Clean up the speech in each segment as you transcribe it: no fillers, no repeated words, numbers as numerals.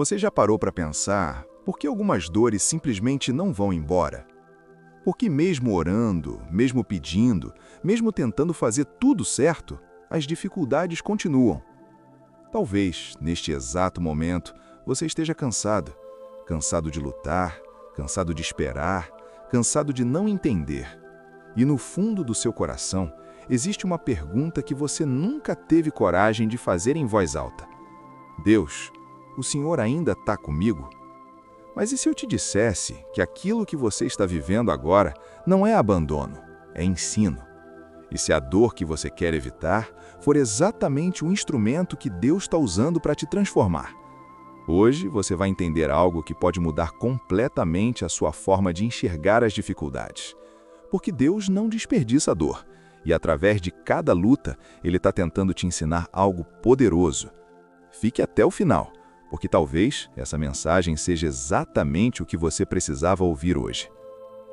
Você já parou para pensar por que algumas dores simplesmente não vão embora? Porque mesmo orando, mesmo pedindo, mesmo tentando fazer tudo certo, as dificuldades continuam. Talvez, neste exato momento, você esteja cansado. Cansado de lutar, cansado de esperar, cansado de não entender. E no fundo do seu coração, existe uma pergunta que você nunca teve coragem de fazer em voz alta. Deus, o Senhor ainda está comigo? Mas e se eu te dissesse que aquilo que você está vivendo agora não é abandono, é ensino? E se a dor que você quer evitar for exatamente o instrumento que Deus está usando para te transformar? Hoje você vai entender algo que pode mudar completamente a sua forma de enxergar as dificuldades. Porque Deus não desperdiça a dor, e através de cada luta, Ele está tentando te ensinar algo poderoso. Fique até o final, porque talvez essa mensagem seja exatamente o que você precisava ouvir hoje.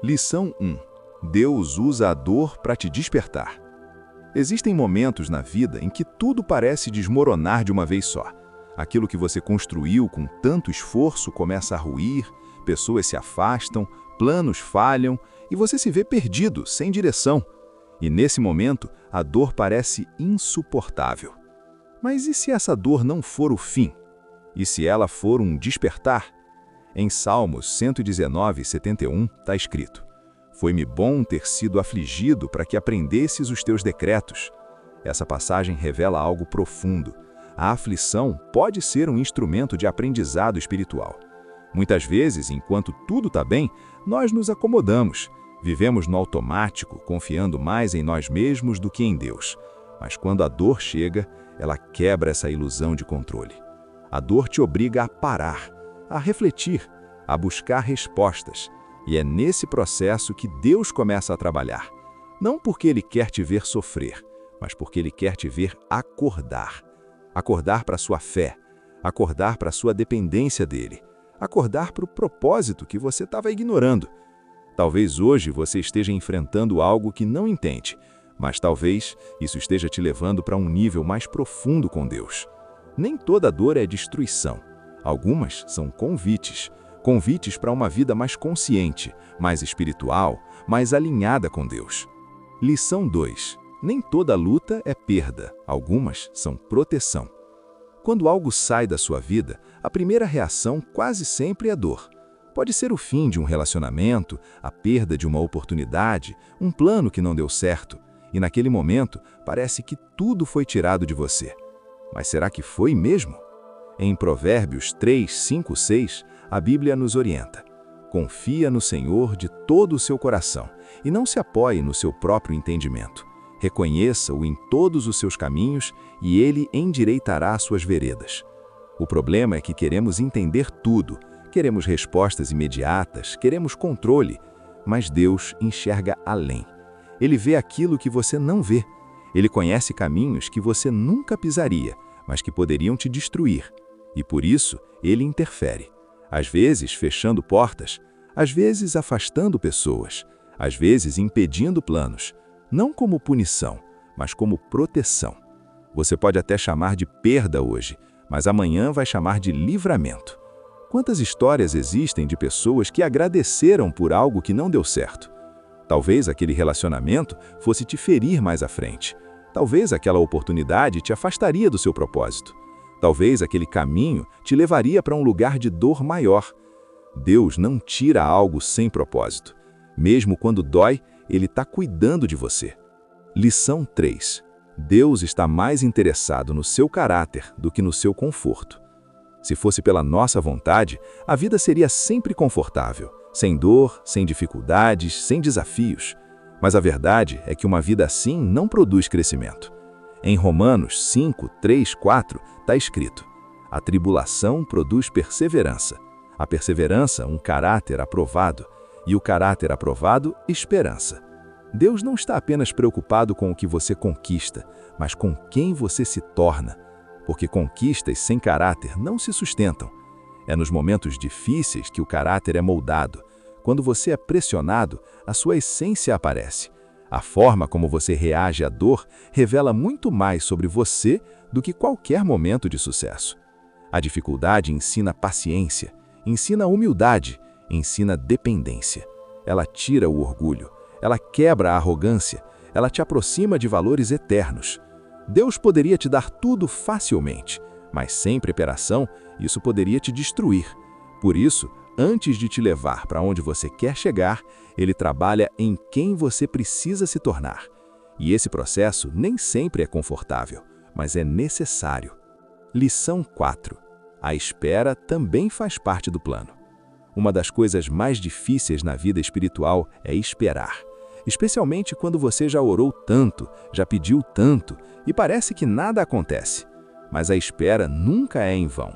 Lição 1. Deus usa a dor para te despertar. Existem momentos na vida em que tudo parece desmoronar de uma vez só. Aquilo que você construiu com tanto esforço começa a ruir, pessoas se afastam, planos falham e você se vê perdido, sem direção. E nesse momento, a dor parece insuportável. Mas e se essa dor não for o fim? E se ela for um despertar? Em Salmos 119, 71, está escrito: Foi-me bom ter sido afligido para que aprendesses os teus decretos. Essa passagem revela algo profundo. A aflição pode ser um instrumento de aprendizado espiritual. Muitas vezes, enquanto tudo está bem, nós nos acomodamos. Vivemos no automático, confiando mais em nós mesmos do que em Deus. Mas quando a dor chega, ela quebra essa ilusão de controle. A dor te obriga a parar, a refletir, a buscar respostas. E é nesse processo que Deus começa a trabalhar. Não porque Ele quer te ver sofrer, mas porque Ele quer te ver acordar. Acordar para a sua fé, acordar para a sua dependência dEle, acordar para o propósito que você estava ignorando. Talvez hoje você esteja enfrentando algo que não entende, mas talvez isso esteja te levando para um nível mais profundo com Deus. Nem toda dor é destruição. Algumas são convites. Convites para uma vida mais consciente, mais espiritual, mais alinhada com Deus. Lição 2. Nem toda luta é perda. Algumas são proteção. Quando algo sai da sua vida, a primeira reação quase sempre é dor. Pode ser o fim de um relacionamento, a perda de uma oportunidade, um plano que não deu certo. E naquele momento, parece que tudo foi tirado de você. Mas será que foi mesmo? Em Provérbios 3, 5, 6, a Bíblia nos orienta. Confia no Senhor de todo o seu coração e não se apoie no seu próprio entendimento. Reconheça-o em todos os seus caminhos e Ele endireitará as suas veredas. O problema é que queremos entender tudo. Queremos respostas imediatas, queremos controle, mas Deus enxerga além. Ele vê aquilo que você não vê. Ele conhece caminhos que você nunca pisaria, mas que poderiam te destruir. E por isso, Ele interfere. Às vezes fechando portas, às vezes afastando pessoas, às vezes impedindo planos, não como punição, mas como proteção. Você pode até chamar de perda hoje, mas amanhã vai chamar de livramento. Quantas histórias existem de pessoas que agradeceram por algo que não deu certo? Talvez aquele relacionamento fosse te ferir mais à frente. Talvez aquela oportunidade te afastaria do seu propósito. Talvez aquele caminho te levaria para um lugar de dor maior. Deus não tira algo sem propósito. Mesmo quando dói, Ele está cuidando de você. Lição 3. Deus está mais interessado no seu caráter do que no seu conforto. Se fosse pela nossa vontade, a vida seria sempre confortável, sem dor, sem dificuldades, sem desafios. Mas a verdade é que uma vida assim não produz crescimento. Em Romanos 5, 3, 4, está escrito: A tribulação produz perseverança. A perseverança, um caráter aprovado. E o caráter aprovado, esperança. Deus não está apenas preocupado com o que você conquista, mas com quem você se torna. Porque conquistas sem caráter não se sustentam. É nos momentos difíceis que o caráter é moldado. Quando você é pressionado, a sua essência aparece. A forma como você reage à dor revela muito mais sobre você do que qualquer momento de sucesso. A dificuldade ensina paciência, ensina humildade, ensina dependência. Ela tira o orgulho, ela quebra a arrogância, ela te aproxima de valores eternos. Deus poderia te dar tudo facilmente, mas sem preparação, isso poderia te destruir. Por isso, antes de te levar para onde você quer chegar, Ele trabalha em quem você precisa se tornar. E esse processo nem sempre é confortável, mas é necessário. Lição 4. A espera também faz parte do plano. Uma das coisas mais difíceis na vida espiritual é esperar. Especialmente quando você já orou tanto, já pediu tanto e parece que nada acontece. Mas a espera nunca é em vão.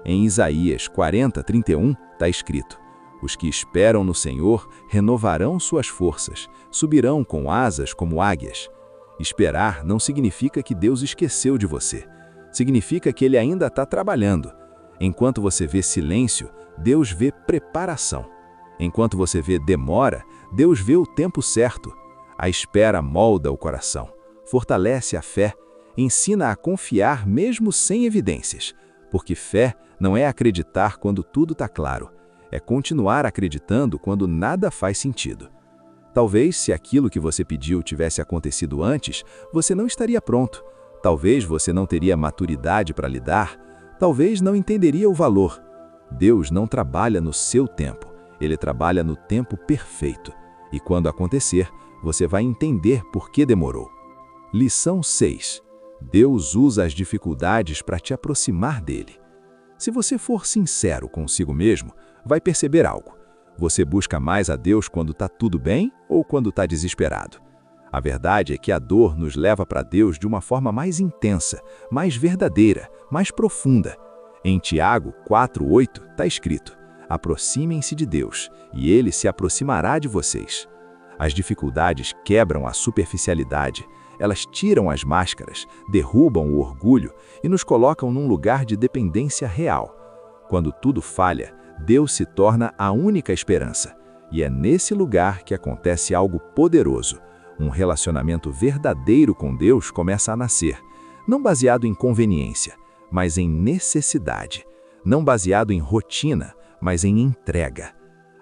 Em Isaías 40:31 está escrito: os que esperam no Senhor renovarão suas forças, subirão com asas como águias. Esperar não significa que Deus esqueceu de você. Significa que Ele ainda está trabalhando. Enquanto você vê silêncio, Deus vê preparação. Enquanto você vê demora, Deus vê o tempo certo. A espera molda o coração, fortalece a fé, ensina a confiar mesmo sem evidências, porque fé não é acreditar quando tudo está claro, é continuar acreditando quando nada faz sentido. Talvez, se aquilo que você pediu tivesse acontecido antes, você não estaria pronto. Talvez você não teria maturidade para lidar. Talvez não entenderia o valor. Deus não trabalha no seu tempo. Ele trabalha no tempo perfeito. E quando acontecer, você vai entender por que demorou. Lição 6. Deus usa as dificuldades para te aproximar dele. Se você for sincero consigo mesmo, vai perceber algo. Você busca mais a Deus quando está tudo bem ou quando está desesperado? A verdade é que a dor nos leva para Deus de uma forma mais intensa, mais verdadeira, mais profunda. Em Tiago 4:8 está escrito: aproximem-se de Deus, e Ele se aproximará de vocês. As dificuldades quebram a superficialidade, elas tiram as máscaras, derrubam o orgulho e nos colocam num lugar de dependência real. Quando tudo falha, Deus se torna a única esperança. E é nesse lugar que acontece algo poderoso. Um relacionamento verdadeiro com Deus começa a nascer, não baseado em conveniência, mas em necessidade. Não baseado em rotina, mas em entrega.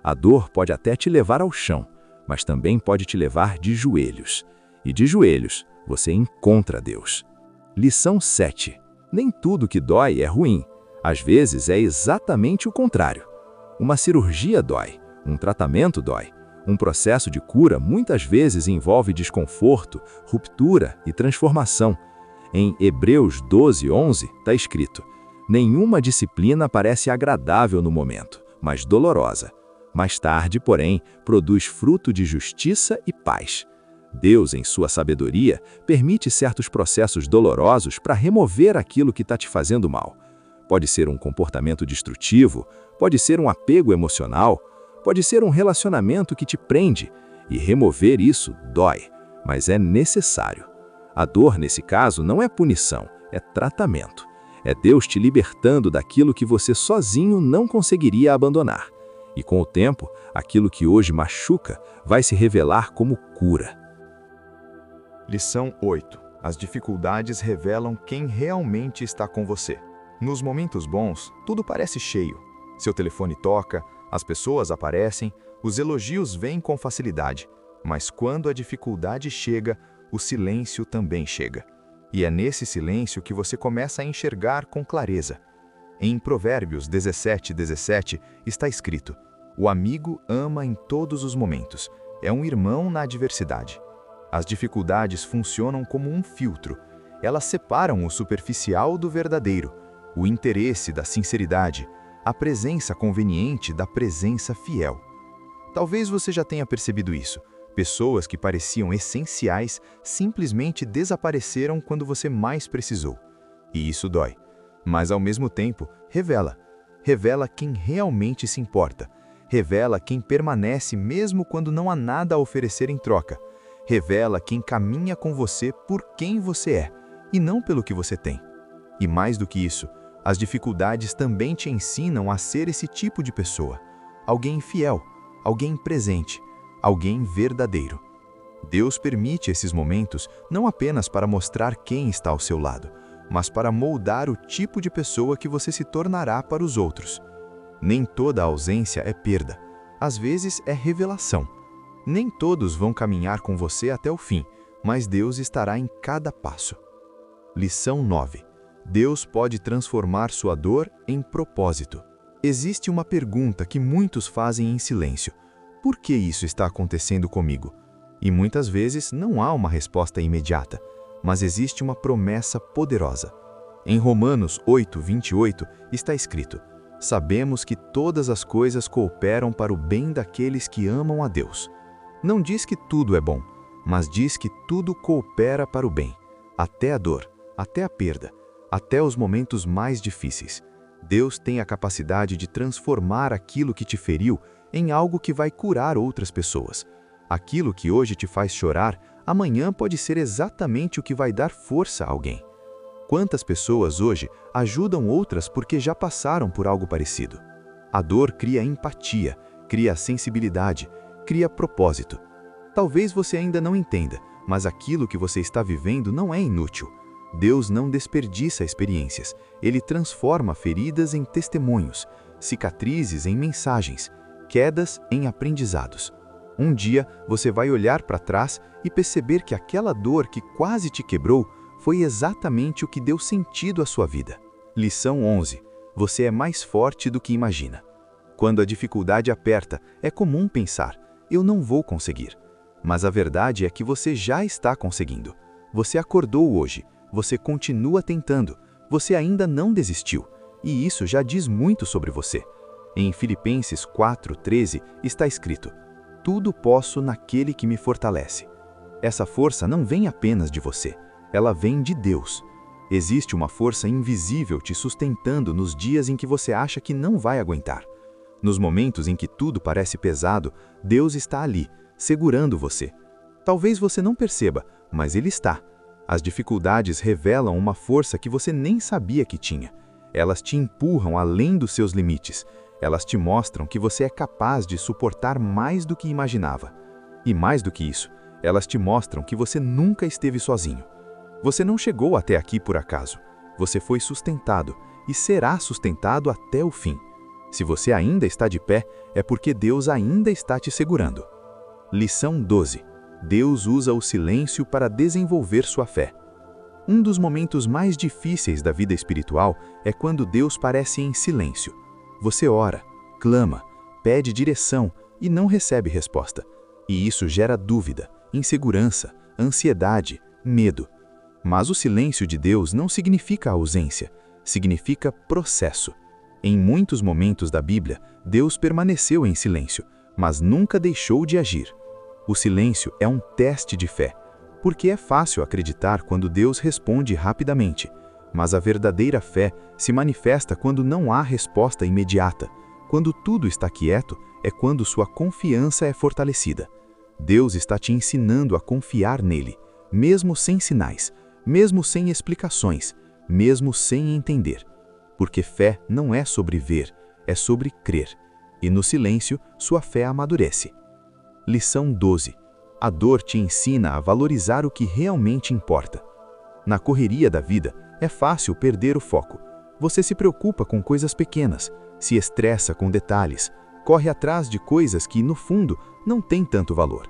A dor pode até te levar ao chão, mas também pode te levar de joelhos. E de joelhos, você encontra Deus. Lição 7. Nem tudo que dói é ruim. Às vezes é exatamente o contrário. Uma cirurgia dói, um tratamento dói. Um processo de cura muitas vezes envolve desconforto, ruptura e transformação. Em Hebreus 12:11 está escrito: nenhuma disciplina parece agradável no momento, mas dolorosa. Mais tarde, porém, produz fruto de justiça e paz. Deus, em sua sabedoria, permite certos processos dolorosos para remover aquilo que está te fazendo mal. Pode ser um comportamento destrutivo, pode ser um apego emocional, pode ser um relacionamento que te prende, e remover isso dói, mas é necessário. A dor, nesse caso, não é punição, é tratamento. É Deus te libertando daquilo que você sozinho não conseguiria abandonar. E com o tempo, aquilo que hoje machuca vai se revelar como cura. Lição 8. As dificuldades revelam quem realmente está com você. Nos momentos bons, tudo parece cheio. Seu telefone toca, as pessoas aparecem, os elogios vêm com facilidade. Mas quando a dificuldade chega, o silêncio também chega. E é nesse silêncio que você começa a enxergar com clareza. Em Provérbios 17:17 está escrito: o amigo ama em todos os momentos, é um irmão na adversidade. As dificuldades funcionam como um filtro. Elas separam o superficial do verdadeiro, o interesse da sinceridade, a presença conveniente da presença fiel. Talvez você já tenha percebido isso. Pessoas que pareciam essenciais simplesmente desapareceram quando você mais precisou. E isso dói. Mas, ao mesmo tempo, revela. Revela quem realmente se importa. Revela quem permanece mesmo quando não há nada a oferecer em troca. Revela quem caminha com você por quem você é, e não pelo que você tem. E mais do que isso, as dificuldades também te ensinam a ser esse tipo de pessoa. Alguém fiel, alguém presente, alguém verdadeiro. Deus permite esses momentos não apenas para mostrar quem está ao seu lado, mas para moldar o tipo de pessoa que você se tornará para os outros. Nem toda ausência é perda, às vezes é revelação. Nem todos vão caminhar com você até o fim, mas Deus estará em cada passo. Lição 9. Deus pode transformar sua dor em propósito. Existe uma pergunta que muitos fazem em silêncio: por que isso está acontecendo comigo? E muitas vezes não há uma resposta imediata, mas existe uma promessa poderosa. Em Romanos 8:28 está escrito: sabemos que todas as coisas cooperam para o bem daqueles que amam a Deus. Não diz que tudo é bom, mas diz que tudo coopera para o bem, até a dor, até a perda, até os momentos mais difíceis. Deus tem a capacidade de transformar aquilo que te feriu em algo que vai curar outras pessoas. Aquilo que hoje te faz chorar, amanhã pode ser exatamente o que vai dar força a alguém. Quantas pessoas hoje ajudam outras porque já passaram por algo parecido? A dor cria empatia, cria sensibilidade, cria propósito. Talvez você ainda não entenda, mas aquilo que você está vivendo não é inútil. Deus não desperdiça experiências, Ele transforma feridas em testemunhos, cicatrizes em mensagens, quedas em aprendizados. Um dia você vai olhar para trás e perceber que aquela dor que quase te quebrou foi exatamente o que deu sentido à sua vida. Lição 11. Você é mais forte do que imagina. Quando a dificuldade aperta, é comum pensar: eu não vou conseguir. Mas a verdade é que você já está conseguindo. Você acordou hoje, você continua tentando, você ainda não desistiu, e isso já diz muito sobre você. Em Filipenses 4:13 está escrito: tudo posso naquele que me fortalece. Essa força não vem apenas de você, ela vem de Deus. Existe uma força invisível te sustentando nos dias em que você acha que não vai aguentar. Nos momentos em que tudo parece pesado, Deus está ali, segurando você. Talvez você não perceba, mas Ele está. As dificuldades revelam uma força que você nem sabia que tinha. Elas te empurram além dos seus limites. Elas te mostram que você é capaz de suportar mais do que imaginava. E mais do que isso, elas te mostram que você nunca esteve sozinho. Você não chegou até aqui por acaso. Você foi sustentado e será sustentado até o fim. Se você ainda está de pé, é porque Deus ainda está te segurando. Lição 12. Deus usa o silêncio para desenvolver sua fé. Um dos momentos mais difíceis da vida espiritual é quando Deus parece em silêncio. Você ora, clama, pede direção e não recebe resposta. E isso gera dúvida, insegurança, ansiedade, medo. Mas o silêncio de Deus não significa ausência, significa processo. Em muitos momentos da Bíblia, Deus permaneceu em silêncio, mas nunca deixou de agir. O silêncio é um teste de fé, porque é fácil acreditar quando Deus responde rapidamente, mas a verdadeira fé se manifesta quando não há resposta imediata. Quando tudo está quieto, é quando sua confiança é fortalecida. Deus está te ensinando a confiar nele, mesmo sem sinais, mesmo sem explicações, mesmo sem entender. Porque fé não é sobre ver, é sobre crer. E no silêncio, sua fé amadurece. Lição 12. A dor te ensina a valorizar o que realmente importa. Na correria da vida, é fácil perder o foco. Você se preocupa com coisas pequenas, se estressa com detalhes, corre atrás de coisas que, no fundo, não têm tanto valor.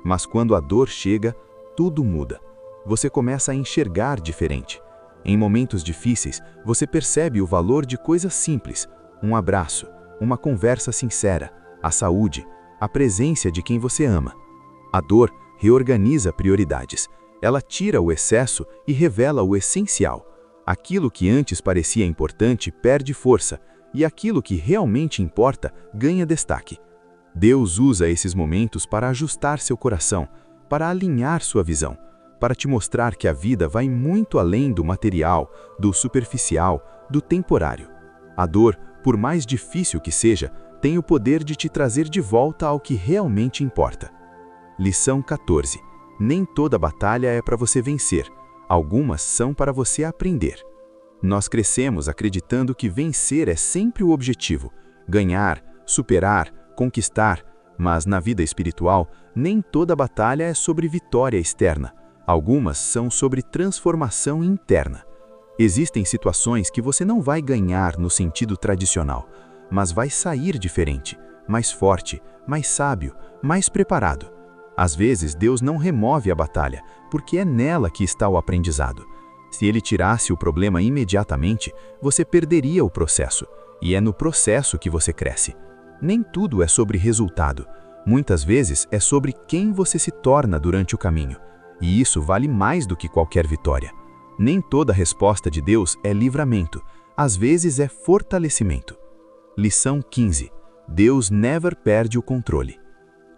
Mas quando a dor chega, tudo muda. Você começa a enxergar diferente. Em momentos difíceis, você percebe o valor de coisas simples: um abraço, uma conversa sincera, a saúde, a presença de quem você ama. A dor reorganiza prioridades. Ela tira o excesso e revela o essencial. Aquilo que antes parecia importante perde força, e aquilo que realmente importa ganha destaque. Deus usa esses momentos para ajustar seu coração, para alinhar sua visão, para te mostrar que a vida vai muito além do material, do superficial, do temporário. A dor, por mais difícil que seja, tem o poder de te trazer de volta ao que realmente importa. Lição 14. Nem toda batalha é para você vencer. Algumas são para você aprender. Nós crescemos acreditando que vencer é sempre o objetivo, ganhar, superar, conquistar, mas na vida espiritual, nem toda batalha é sobre vitória externa. Algumas são sobre transformação interna. Existem situações que você não vai ganhar no sentido tradicional, mas vai sair diferente, mais forte, mais sábio, mais preparado. Às vezes, Deus não remove a batalha, porque é nela que está o aprendizado. Se Ele tirasse o problema imediatamente, você perderia o processo, e é no processo que você cresce. Nem tudo é sobre resultado. Muitas vezes é sobre quem você se torna durante o caminho, e isso vale mais do que qualquer vitória. Nem toda resposta de Deus é livramento, às vezes é fortalecimento. Lição 15. Deus never perde o controle.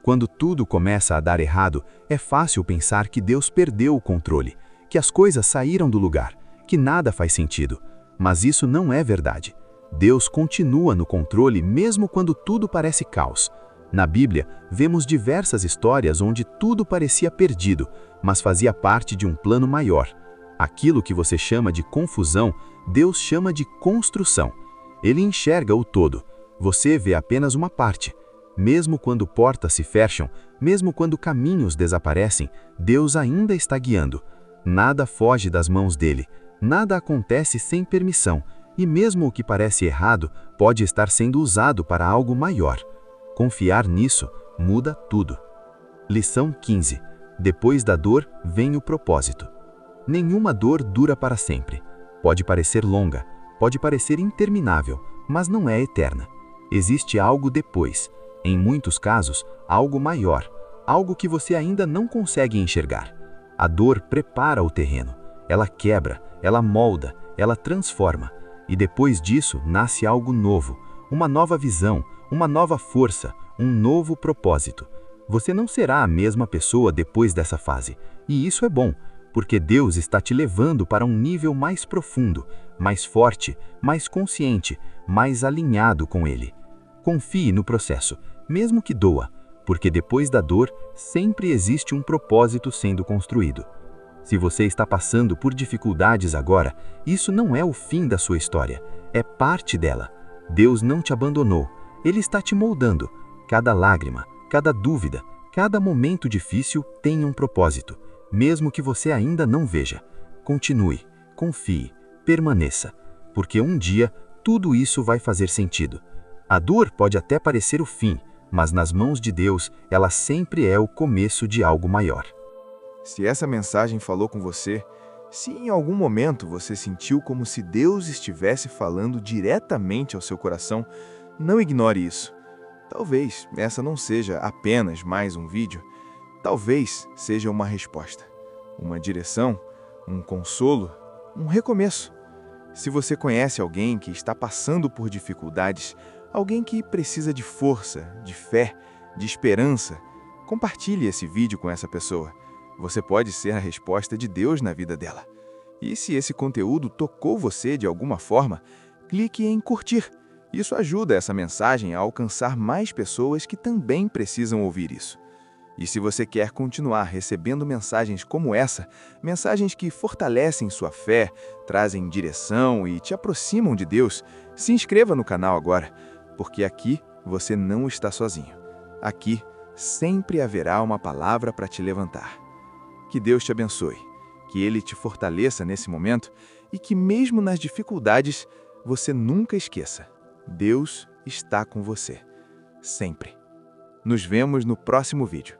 Quando tudo começa a dar errado, é fácil pensar que Deus perdeu o controle, que as coisas saíram do lugar, que nada faz sentido. Mas isso não é verdade. Deus continua no controle mesmo quando tudo parece caos. Na Bíblia, vemos diversas histórias onde tudo parecia perdido, mas fazia parte de um plano maior. Aquilo que você chama de confusão, Deus chama de construção. Ele enxerga o todo. Você vê apenas uma parte. Mesmo quando portas se fecham, mesmo quando caminhos desaparecem, Deus ainda está guiando. Nada foge das mãos dele. Nada acontece sem permissão. E mesmo o que parece errado pode estar sendo usado para algo maior. Confiar nisso muda tudo. Lição 15. Depois da dor, vem o propósito. Nenhuma dor dura para sempre. Pode parecer longa, pode parecer interminável, mas não é eterna. Existe algo depois. Em muitos casos, algo maior, algo que você ainda não consegue enxergar. A dor prepara o terreno. Ela quebra, ela molda, ela transforma. E depois disso nasce algo novo, uma nova visão, uma nova força, um novo propósito. Você não será a mesma pessoa depois dessa fase. E isso é bom, porque Deus está te levando para um nível mais profundo, mais forte, mais consciente, mais alinhado com Ele. Confie no processo, mesmo que doa, porque depois da dor sempre existe um propósito sendo construído. Se você está passando por dificuldades agora, isso não é o fim da sua história, é parte dela. Deus não te abandonou, Ele está te moldando. Cada lágrima, cada dúvida, cada momento difícil tem um propósito, mesmo que você ainda não veja. Continue, confie, permaneça, porque um dia tudo isso vai fazer sentido. A dor pode até parecer o fim, mas nas mãos de Deus, ela sempre é o começo de algo maior. Se essa mensagem falou com você, se em algum momento você sentiu como se Deus estivesse falando diretamente ao seu coração, não ignore isso. Talvez essa não seja apenas mais um vídeo, talvez seja uma resposta, uma direção, um consolo, um recomeço. Se você conhece alguém que está passando por dificuldades, alguém que precisa de força, de fé, de esperança, compartilhe esse vídeo com essa pessoa. Você pode ser a resposta de Deus na vida dela. E se esse conteúdo tocou você de alguma forma, clique em curtir. Isso ajuda essa mensagem a alcançar mais pessoas que também precisam ouvir isso. E se você quer continuar recebendo mensagens como essa, mensagens que fortalecem sua fé, trazem direção e te aproximam de Deus, se inscreva no canal agora, porque aqui você não está sozinho. Aqui sempre haverá uma palavra para te levantar. Que Deus te abençoe, que Ele te fortaleça nesse momento e que mesmo nas dificuldades, você nunca esqueça. Deus está com você, sempre. Nos vemos no próximo vídeo.